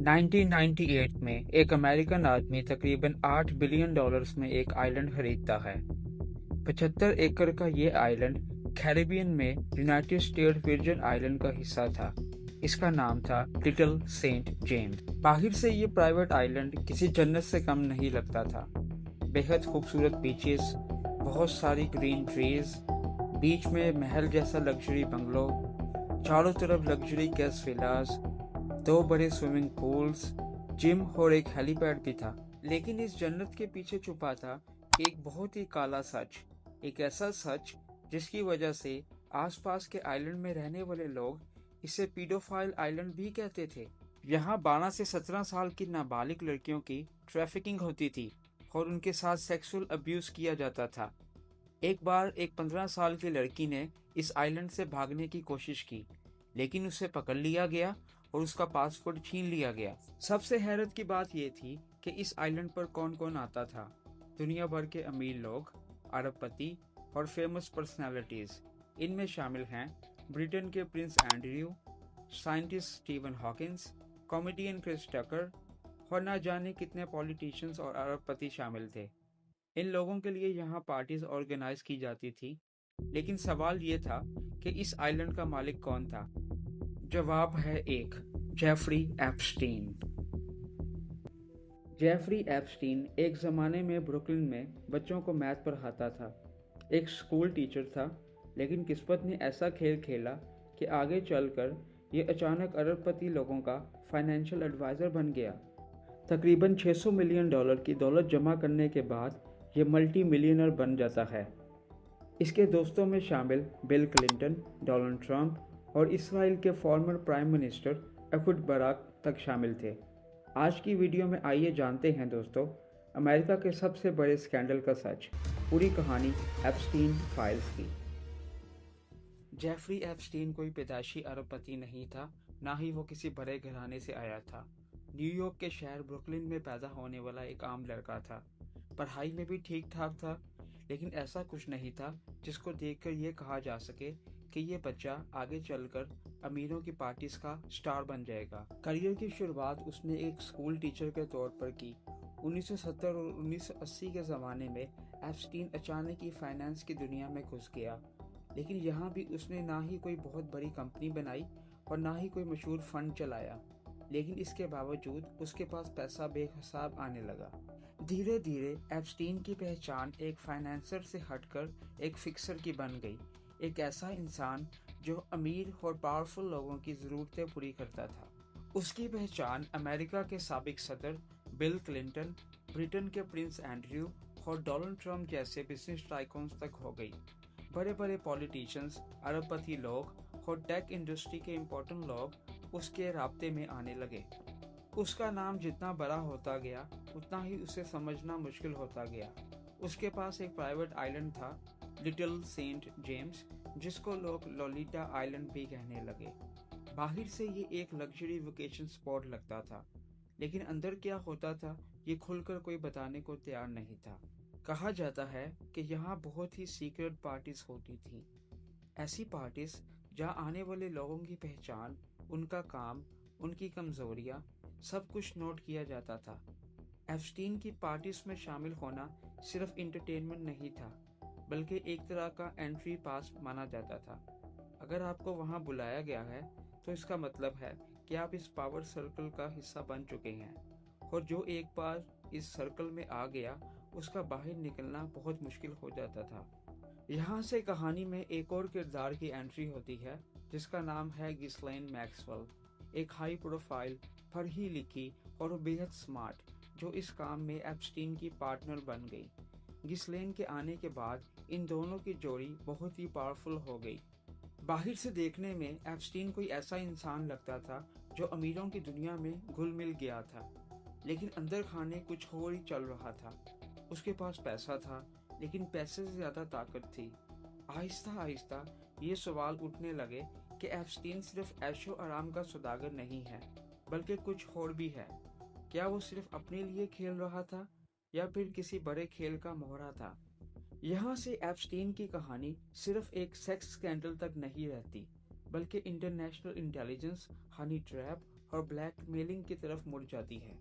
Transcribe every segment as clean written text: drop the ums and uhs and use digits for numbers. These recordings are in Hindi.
1998 में एक अमेरिकन आदमी तकरीबन $8 बिलियन में एक आइलैंड खरीदता है। 75 एकड़ का ये आइलैंड कैरिबियन में यूनाइटेड स्टेट वर्जिन आइलैंड का हिस्सा था। इसका नाम था लिटिल सेंट जेम्स। बाहर से ये प्राइवेट आइलैंड किसी जन्नत से कम नहीं लगता था। बेहद खूबसूरत बीचेस, बहुत सारी ग्रीन ट्रीज, बीच में महल जैसा लग्जरी बंगलो, चारों तरफ लग्जरी गेस्ट विलास, दो बड़े स्विमिंग पूल्स, जिम और एक हेलीपैड भी था। लेकिन इस जन्नत के पीछे छुपा था एक बहुत ही काला सच, एक ऐसा सच जिसकी वजह से आसपास के आइलैंड में रहने वाले लोग इसे पीडोफाइल आइलैंड भी कहते थे। यहाँ 12 से 17 साल की नाबालिग लड़कियों की ट्रैफिकिंग होती थी और उनके साथ सेक्सुअल अब्यूज किया जाता था। एक बार एक 15 साल की लड़की ने इस आइलैंड से भागने की कोशिश की, लेकिन उसे पकड़ लिया गया और उसका पासपोर्ट छीन लिया गया। सबसे हैरत की बात यह थी कि इस आइलैंड पर कौन कौन आता था। दुनिया भर के अमीर लोग, अरबपति और फेमस पर्सनालिटीज। इनमें शामिल हैं ब्रिटेन के prince Andrew, scientist Steven Hawkins, comedian Chris Tucker और ना जाने कितने पॉलिटिशियंस और अरबपति शामिल थे। इन लोगों के लिए यहाँ पार्टीज ऑर्गेनाइज की जाती थी। लेकिन सवाल ये था कि इस आइलैंड का मालिक कौन था। जवाब है एक, जेफरी एप्स्टीन। जेफरी एप्स्टीन एक ज़माने में ब्रुकलिन में बच्चों को मैथ पढ़ाता था। एक स्कूल टीचर था, लेकिन किस्मत ने ऐसा खेल खेला कि आगे चलकर ये अचानक अरबपति लोगों का फाइनेंशियल एडवाइज़र बन गया। तकरीबन $600 मिलियन की दौलत जमा करने के बाद ये मल्टी मिलियनर बन जाता है। इसके दोस्तों में शामिल बिल क्लिंटन, डोनाल्ड ट्रंप और इसराइल के former prime minister Ehud Barak तक शामिल थे। आज की वीडियो में आइए जानते हैं दोस्तों, अमेरिका के सबसे बड़े स्कैंडल का सच, पूरी कहानी एप्स्टीन फाइल्स की। जेफरी एप्स्टीन कोई पैदाइशी अरबपति नहीं था, ना ही वो किसी बड़े घराने से आया था। न्यूयॉर्क के शहर ब्रुकलिन में पैदा होने वाला एक आम लड़का था। पढ़ाई में भी ठीक ठाक था, लेकिन ऐसा कुछ नहीं था जिसको देखकर ये कहा जा सके कि ये बच्चा आगे चलकर अमीरों की पार्टीज का स्टार बन जाएगा। करियर की शुरुआत उसने एक स्कूल टीचर के तौर पर की। 1970 और 1980 के ज़माने में एप्स्टीन अचानक ही फाइनेंस की दुनिया में घुस गया। लेकिन यहाँ भी उसने ना ही कोई बहुत बड़ी कंपनी बनाई और ना ही कोई मशहूर फंड चलाया। लेकिन इसके बावजूद उसके पास पैसा बेहिसाब आने लगा। धीरे धीरे एप्स्टीन की पहचान एक फाइनेंसर से हटकर एक फिक्सर की बन गई। एक ऐसा इंसान जो अमीर और पावरफुल लोगों की ज़रूरतें पूरी करता था। उसकी पहचान अमेरिका के साबिक सदर बिल क्लिंटन, ब्रिटेन के प्रिंस एंड्रयू और डोनाल्ड ट्रंप जैसे बिजनेस टाइकून्स तक हो गई। बड़े बड़े पॉलिटिशियंस, अरबपति लोग और टेक इंडस्ट्री के इम्पोर्टेंट लोग उसके राब्ते में आने लगे। उसका नाम जितना बड़ा होता गया, उतना ही उसे समझना मुश्किल होता गया। उसके पास एक प्राइवेट आइलैंड था, लिटिल सेंट जेम्स, जिसको लोग लोलिटा आइलैंड भी कहने लगे। बाहर से ये एक लग्जरी वेकेशन स्पॉट लगता था, लेकिन अंदर क्या होता था ये खुलकर कोई बताने को तैयार नहीं था। कहा जाता है कि यहाँ बहुत ही सीक्रेट पार्टीज होती थी। ऐसी पार्टीज जहाँ आने वाले लोगों की पहचान, उनका काम, उनकी कमजोरियाँ, सब कुछ नोट किया जाता था। एप्स्टीन की पार्टीज में शामिल होना सिर्फ इंटरटेनमेंट नहीं था, बल्कि एक तरह का एंट्री पास माना जाता था। अगर आपको वहां बुलाया गया है तो इसका मतलब है कि आप इस पावर सर्कल का हिस्सा बन चुके हैं, और जो एक बार इस सर्कल में आ गया उसका बाहर निकलना बहुत मुश्किल हो जाता था। यहाँ से कहानी में एक और किरदार की एंट्री होती है, जिसका नाम है गिस्लेन मैक्सवेल। एक हाई प्रोफाइल, पढ़ी लिखी और बेहद स्मार्ट, जो इस काम में एप्स्टीन की पार्टनर बन गई। गिस्लेन के आने के बाद इन दोनों की जोड़ी बहुत ही पावरफुल हो गई। बाहर से देखने में एप्स्टीन कोई ऐसा इंसान लगता था जो अमीरों की दुनिया में घुल मिल गया था, लेकिन अंदर खाने कुछ और ही चल रहा था। उसके पास पैसा था, लेकिन पैसे से ज़्यादा ताकत थी। आहिस्ता आहिस्ता ये सवाल उठने लगे कि एप्स्टीन सिर्फ ऐशो आराम का सौदागर नहीं है, बल्कि कुछ और भी है। क्या वो सिर्फ अपने लिए खेल रहा था या फिर किसी बड़े खेल का मोहरा था? यहाँ से एप्स्टीन की कहानी सिर्फ एक सेक्स स्कैंडल तक नहीं रहती, बल्कि इंटरनेशनल इंटेलिजेंस, हनी ट्रैप और ब्लैकमेलिंग की तरफ मुड़ जाती है।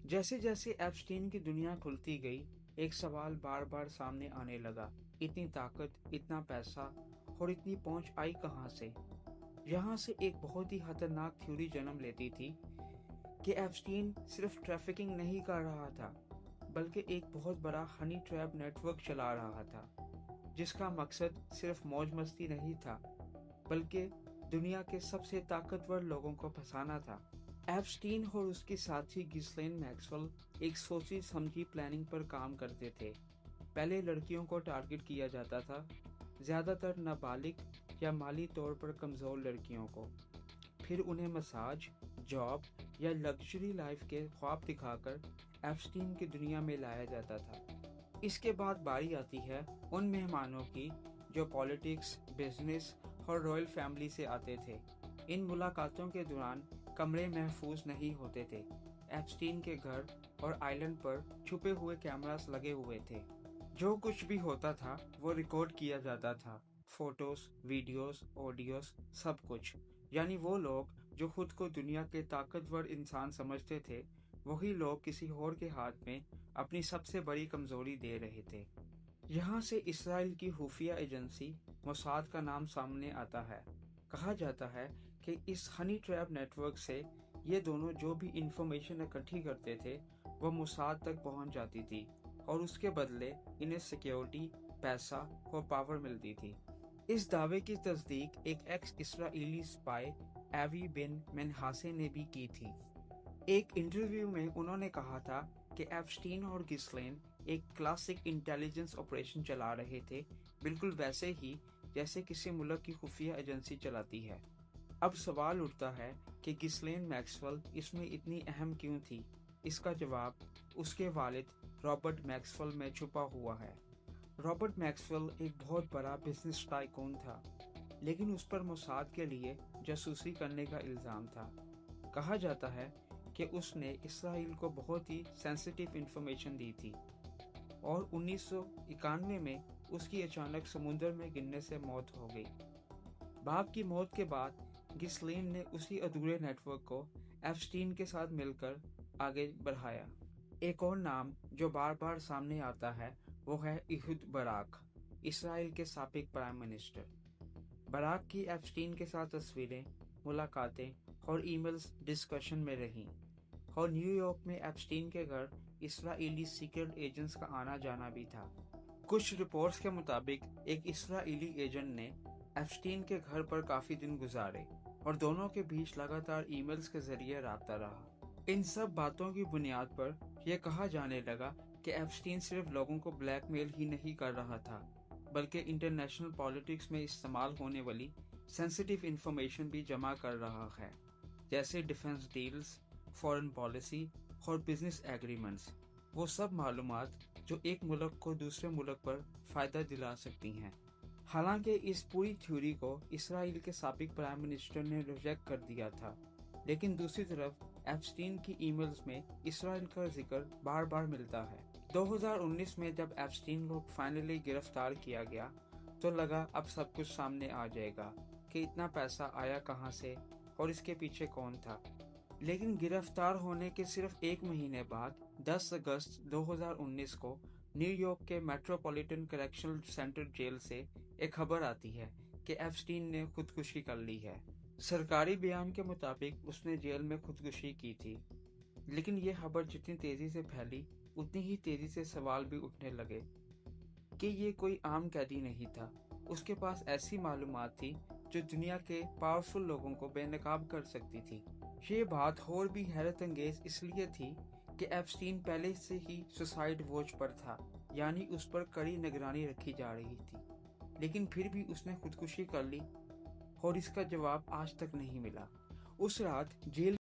जैसे जैसे एप्स्टीन की दुनिया खुलती गई, एक सवाल बार बार सामने आने लगा, इतनी ताकत, इतना पैसा और इतनी पहुंच आई कहाँ से? यहाँ से एक बहुत ही खतरनाक थ्योरी जन्म लेती थी कि एप्स्टीन सिर्फ ट्रैफिकिंग नहीं कर रहा था, बल्कि एक बहुत बड़ा हनी ट्रैप नेटवर्क चला रहा था, जिसका मकसद सिर्फ मौज मस्ती नहीं था, बल्कि दुनिया के सबसे ताकतवर लोगों को फंसाना था। एप्स्टीन और उसके साथी गिस्लेन मैक्सवेल एक सोची समझी प्लानिंग पर काम करते थे। पहले लड़कियों को टारगेट किया जाता था, ज़्यादातर नाबालिग या माली तौर पर कमज़ोर लड़कियों को। फिर उन्हें मसाज, जॉब या लग्जरी लाइफ के ख्वाब दिखाकर एप्स्टीन की दुनिया में लाया जाता था। इसके बाद बारी आती है उन मेहमानों की जो पॉलिटिक्स, बिजनेस और रॉयल फैमिली से आते थे। इन मुलाकातों के दौरान कमरे महफूज नहीं होते थे। एप्स्टीन के घर और आइलैंड पर छुपे हुए कैमरास लगे हुए थे। जो कुछ भी होता था वो रिकॉर्ड किया जाता था, फोटोज, वीडियोस, ऑडियोस, सब कुछ। यानी वो लोग जो खुद को दुनिया के ताकतवर इंसान समझते थे, वही लोग किसी और के हाथ में अपनी सबसे बड़ी कमजोरी दे रहे थे। यहाँ से इसराइल की खुफिया एजेंसी मोसाद का नाम सामने आता है। कहा जाता है कि इस हनी ट्रैप नेटवर्क से ये दोनों जो भी इंफॉर्मेशन इकट्ठी करते थे वह मोसाद तक पहुंच जाती थी और उसके बदले इन्हें सिक्योरिटी, पैसा और पावर मिलती थी। इस दावे की तस्दीक एक एक्स इसराइली स्पाई एवी बिन मेनहासे ने भी की थी। एक इंटरव्यू में उन्होंने कहा था कि एप्स्टीन और गिस्लेन एक क्लासिक इंटेलिजेंस ऑपरेशन चला रहे थे, बिल्कुल वैसे ही जैसे किसी मुल्क की खुफिया एजेंसी चलाती है। अब सवाल उठता है कि गिस्लेन मैक्सवेल इसमें इतनी अहम क्यों थी? इसका जवाब उसके वालिद रॉबर्ट मैक्सवेल में छुपा हुआ है। रॉबर्ट मैक्सवेल एक बहुत बड़ा बिजनेस टाइकून था, लेकिन उस पर मोसाद के लिए जासूसी करने का इल्ज़ाम था। कहा जाता है कि उसने इसराइल को बहुत ही सेंसिटिव इंफॉर्मेशन दी थी और 1991 में उसकी अचानक समुद्र में गिरने से मौत हो गई। बाप की मौत के बाद गिस्लेन ने उसी अधूरे नेटवर्क को एप्स्टीन के साथ मिलकर आगे बढ़ाया। एक और नाम जो बार बार सामने आता है वो है इहुद बराक, इसराइल के साबिक प्राइम मिनिस्टर। बराक की एप्स्टीन के साथ तस्वीरें, मुलाकातें और ईमेल्स डिस्कशन में रहीं और न्यूयॉर्क में एप्स्टीन के घर इसराइली सीक्रेट एजेंट्स का आना जाना भी था। कुछ रिपोर्ट्स के मुताबिक एक इसराइली एजेंट ने एप्स्टीन के घर पर काफ़ी दिन गुजारे और दोनों के बीच लगातार ईमेल्स के जरिए राब्ता रहा। इन सब बातों की बुनियाद पर यह कहा जाने लगा कि एप्स्टीन सिर्फ लोगों को ब्लैकमेल ही नहीं कर रहा था, बल्कि इंटरनेशनल पॉलिटिक्स में इस्तेमाल होने वाली सेंसिटिव इंफॉर्मेशन भी जमा कर रहा है, जैसे डिफेंस डील्स, फॉरेन पॉलिसी और बिजनेस एग्रीमेंट्स। वो सब मालूमात जो एक मुल्क को दूसरे मुल्क पर फ़ायदा दिला सकती हैं। हालांकि इस पूरी थ्योरी को इसराइल के साबिक प्राइम मिनिस्टर ने रिजेक्ट कर दिया था, लेकिन दूसरी तरफ एप्स्टीन की ईमेल्स में इसराइल का जिक्र बार बार मिलता है। 2019 में जब एप्स्टीन को फाइनली गिरफ्तार किया गया तो लगा अब सब कुछ सामने आ जाएगा कि इतना पैसा आया कहाँ से और इसके पीछे कौन था। लेकिन गिरफ्तार होने के सिर्फ एक महीने बाद 10 अगस्त 2019 को न्यूयॉर्क के मेट्रोपॉलिटन करेक्शनल सेंटर जेल से एक खबर आती है कि एप्स्टीन ने खुदकुशी कर ली है। सरकारी बयान के मुताबिक उसने जेल में खुदकुशी की थी, लेकिन यह खबर जितनी तेजी से फैली उतनी ही तेजी से सवाल भी उठने लगे कि ये कोई आम कैदी नहीं था। उसके पास ऐसी मालूमात थी जो दुनिया के पावरफुल लोगों को बेनकाब कर सकती थी। ये बात और भी हैरत अंगेज इसलिए थी कि एप्स्टीन पहले से ही सुसाइड वॉच पर था, यानी उस पर कड़ी निगरानी रखी जा रही थी, लेकिन फिर भी उसने खुदकुशी कर ली और इसका जवाब आज तक नहीं मिला। उस रात जेल